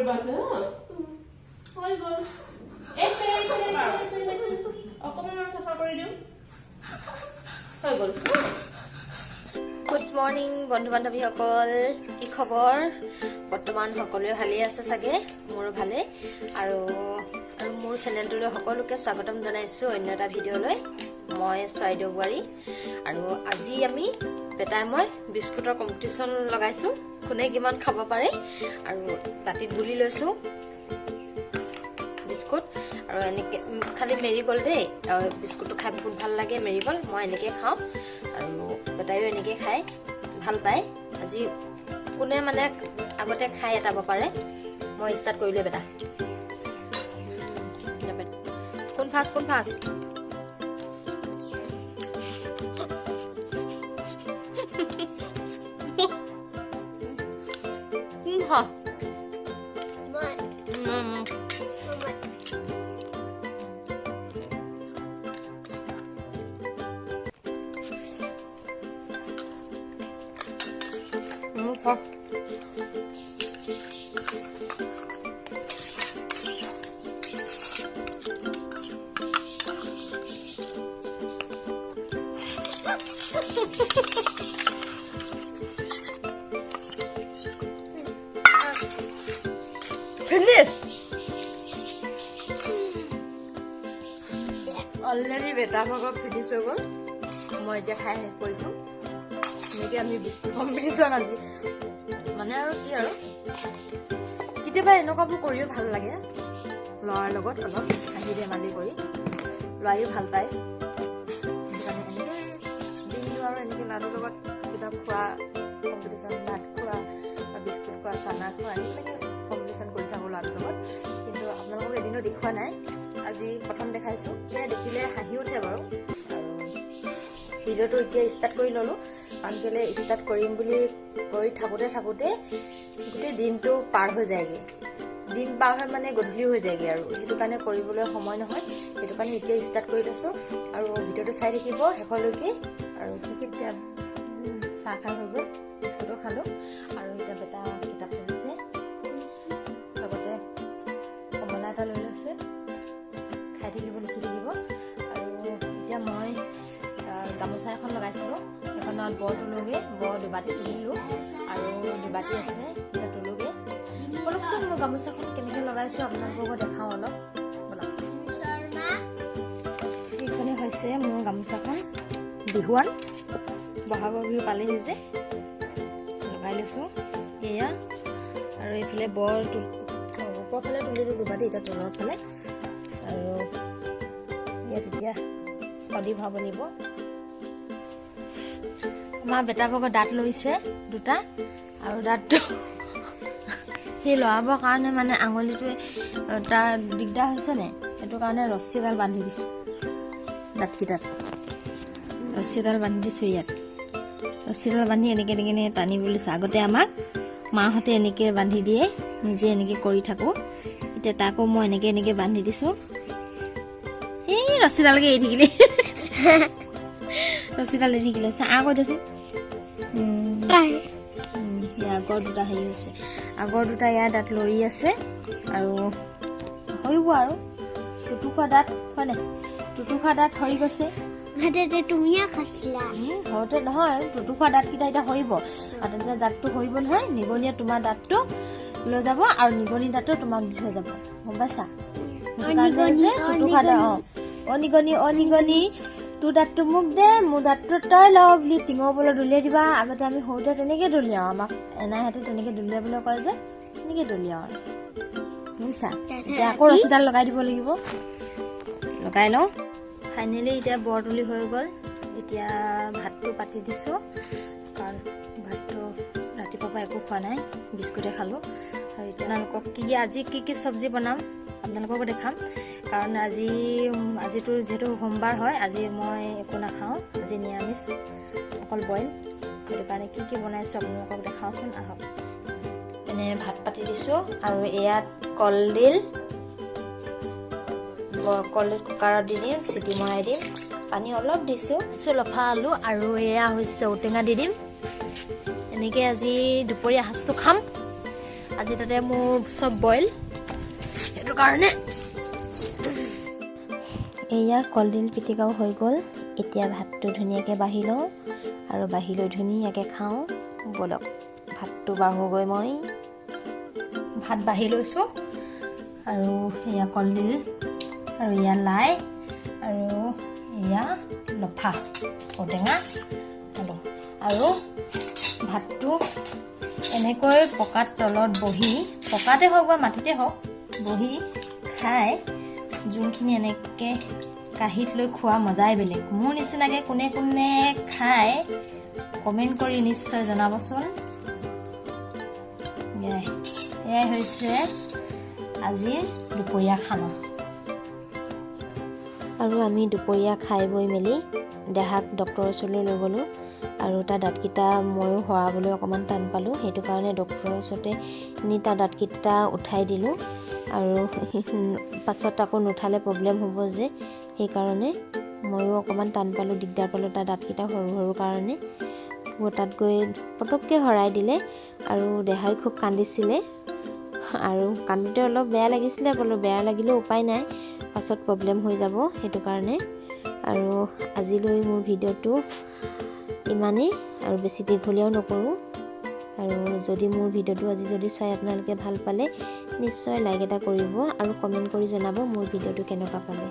কৰিবা আছে হা হৈ গ'ল অকণমান আৰু চাফা কৰি দিওঁ হৈ গ'ল গুড মৰ্নিং বন্ধু বান্ধৱীসকল কি খবৰ বৰ্তমান সকলোৱে ভালেই আছে চাগে মোৰো ভালে আৰু মোৰ চেনেলটোলৈ সকলোকে স্বাগতম জনাইছোঁ অন্য এটা ভিডিঅ'লৈ মই চৰাইদেউ বোৱাৰী আৰু আজি আমি বেটাই মই বিস্কুটৰ কম্পিটিশ্যন লগাইছোঁ কোনে কিমান খাব পাৰে আৰু বাটিত গুলি লৈছোঁ বিস্কুট আৰু এনেকৈ খালি মেৰিগ'ল্ড দেই বিস্কুটটো খাই বহুত ভাল লাগে মেৰিগ'ল্ড মই এনেকৈ খাওঁ আৰু বেটাইও এনেকৈ খায় ভাল পায় আজি কোনে মানে আগতে খাই এটাব পাৰে মই ষ্টাৰ্ট কৰিলোঁ বেটা কোন first Finish. Already beta bhaga finish ho gol. Moi eta khai hes koisu. Neke ami biscuit competition aji. Mane aru ki aru. Kite ba enoka bu koriyo bhal lage. Loar logot olop ahi de mali kori. Loai bhal pai. Kane eneke dindu aru eneke laru logot kita khua competition bhat khua biscuit khua sana khua eneke কিন্তু আপোনালোকক এদিনো দেখুৱা নাই আজি প্ৰথম দেখাইছোঁ এয়া দেখিলে হাঁহি উঠে বাৰু আৰু ভিডিঅ'টো এতিয়া ষ্টাৰ্ট কৰি ল'লোঁ কাৰণ কেলৈ ষ্টাৰ্ট কৰিম বুলি কৈ থাকোঁতে গোটেই দিনটো পাৰ হৈ যায়গৈ দিন পাৰ হৈ মানে গধূলি হৈ যায়গৈ আৰু সেইটো কাৰণে কৰিবলৈ সময় নহয় সেইটো কাৰণে এতিয়া ষ্টাৰ্ট কৰি লৈছোঁ আৰু ভিডিঅ'টো চাই থাকিব শেষলৈকে আৰু ঠিক এতিয়া চাহ খাই হৈ গ'ল বিস্কুটো খালোঁ আৰু এতিয়া বেটা কিতাপ পঢ়িছে এটা লৈ লৈছে খাই থাকিব লিখি থাকিব আৰু এতিয়া মই গামোচা এখন লগাইছিলোঁ সেইখনত বৰ তোলোগৈ বৰ দুবাটি তুলিলোঁ আৰু দুবাটি আছে এতিয়া তোলোগৈ বলকচোন মই গামোচাখন কেনেকৈ লগাইছোঁ আপোনালোককো দেখাওঁ অলপ বলক এইখনে হৈছে মোৰ গামোচাখন বিহুৱান বহাগৰ বিহু পালেহি যে লগাই লৈছোঁ এয়া আৰু এইফালে বৰ ওপৰফালে তুলিলোঁ দুবাটি এতিয়া তলৰ ফালে আৰু ইয়াত এতিয়া খদি ভৰাব লাগিব আমাৰ বেটা ভাগৰ দাঁত লৈছে দুটা আৰু দাঁতটো সেই লৰাবৰ কাৰণে মানে আঙুলিটোৱে তাৰ দিগদাৰ হৈছে নে সেইটো কাৰণে ৰছী এডাল বান্ধি দিছোঁ দাঁতকেইটাত ৰছী এডাল বান্ধি দিছোঁ ইয়াত ৰছী এডাল বান্ধি এনেকৈ টানি বুলিছোঁ আগতে আমাক মাহঁতে এনেকৈ বান্ধি দিয়ে নিজে এনেকৈ কৰি থাকোঁ এতিয়া তাকো মই এনেকৈ বান্ধি দিছোঁ এই ৰছীডালকে এৰি থাকিলে ৰছীডাল এৰি থাকিলে চাহ কৈ দেচোন আগৰ দুটা হেৰি হৈছে আগৰ দুটা ইয়াৰ দাঁত লৰি আছে আৰু সৰিব আৰু টুটুকা দাঁত হয়নে টুটুকা দাঁত সৰি গৈছে তুমিয়ে খাইছিলা ঘৰতে নহয় টুটুকা দাঁতকেইটা এতিয়া সৰিব আৰু তেতিয়া দাঁতটো সৰিব নহয় নিগনিয়ে তোমাৰ দাঁতটো লৈ যাব আৰু নিগনি দাঁতটো তোমাক দি থৈ যাব গম পাইছা নিগনি তোৰ দাঁতটো মোক দে মোৰ দাঁতটো তই ল বুলি টিঙৰ ওপৰত দলিয়াই দিবা আগতে আমি সৰুতে তেনেকৈ দলিয়াওঁ আমাক এনাইহঁতে তেনেকৈ দলিয়াবলৈ কয় যে তেনেকৈ দলিয়াওঁ আৰু বুজিছা এতিয়া আকৌ ৰছীডাল লগাই দিব লাগিব লগাই লওঁ ফাইনেলি এতিয়া বৰ তুলি হৈ গ'ল এতিয়া ভাতটো পাতি দিছোঁ কাৰণ ভাতটো ৰাতিপুৱাৰ পৰা একো খোৱা নাই বিস্কুটে খালোঁ আৰু এতিয়া আপোনালোকক আজি কি চব্জি বনাম আপোনালোককো দেখাম কাৰণ আজিতো যিহেতু সোমবাৰ হয় আজি মই একো নাখাওঁ আজি নিৰামিষ অকল বইল সেইটো কাৰণে কি বনাইছোঁ আপোনালোকক দেখাওঁচোন আহক এনে ভাত পাতি দিছোঁ আৰু ইয়াত কলডিল কুকাৰত দি দিম চিটি মৰাই দিম পানী অলপ দিছোঁ লফা আলু আৰু এয়া হৈছে ঔটেঙা দি দিম এনেকৈ আজি দুপৰীয়া সাজটো খাম আজি তাতে মোৰ চব বইল, সেইটো কাৰণে। এয়া কলডিল পিটিকাও হৈ গ'ল। এতিয়া ভাতটো ধুনীয়াকৈ বাঢ়ি লওঁ আৰু বাঢ়ি লৈ ধুনীয়াকৈ খাওঁ। ব'লক ভাতটো বাঢ়োগৈ। মই ভাত বাঢ়ি লৈছোঁ আৰু এয়া কলডিল আৰু এয়া লাই আৰু এয়া লফা ঔটেঙা আলু আৰু ভাতটো এনেকৈ পকাত তলত বহি, পকাতে হওক বা মাটিতে হওক বহি খাই, যোনখিনি এনেকৈ কাঁহীত লৈ খোৱা মজাই বেলেগ। মোৰ নিচিনাকৈ কোনে কোনে খাই কমেণ্ট কৰি নিশ্চয় জনাবচোন। এয়াই হৈছে আজিৰ দুপৰীয়া খানা। আৰু আমি দুপৰীয়া খাই বৈ মেলি দেহাক ডক্টৰৰ ওচৰলৈ লৈ গ'লোঁ আৰু তাৰ দাঁতকেইটা ময়ো সৰাবলৈ অকণমান টান পালোঁ। সেইটো কাৰণে ডক্টৰৰ ওচৰতে নি তাৰ দাঁতকেইটা উঠাই দিলোঁ আৰু পাছত আকৌ নুঠালে প্ৰব্লেম হ'ব যে, সেইকাৰণে ময়ো অকণমান টান পালোঁ, দিগদাৰ পালোঁ তাৰ দাঁতকেইটা সৰু সৰু কাৰণে। তাত গৈ পটককৈ হৰাই দিলে আৰু দেহাই খুব কান্দিছিলে আৰু কান্দোতে অলপ বেয়া লাগিছিলে, বোলো বেয়া লাগিলেও উপায় নাই, পাছত প্ৰব্লেম হৈ যাব, সেইটো কাৰণে। আৰু আজিলৈ মোৰ ভিডিঅ'টো ইমানেই, আৰু বেছি দীঘলীয়াও নকৰোঁ। আৰু যদি মোৰ ভিডিঅ'টো আজি যদি চাই আপোনালোকে ভাল পালে নিশ্চয় লাইক এটা কৰিব আৰু কমেণ্ট কৰি জনাব মোৰ ভিডিঅ'টো কেনেকুৱা পালে।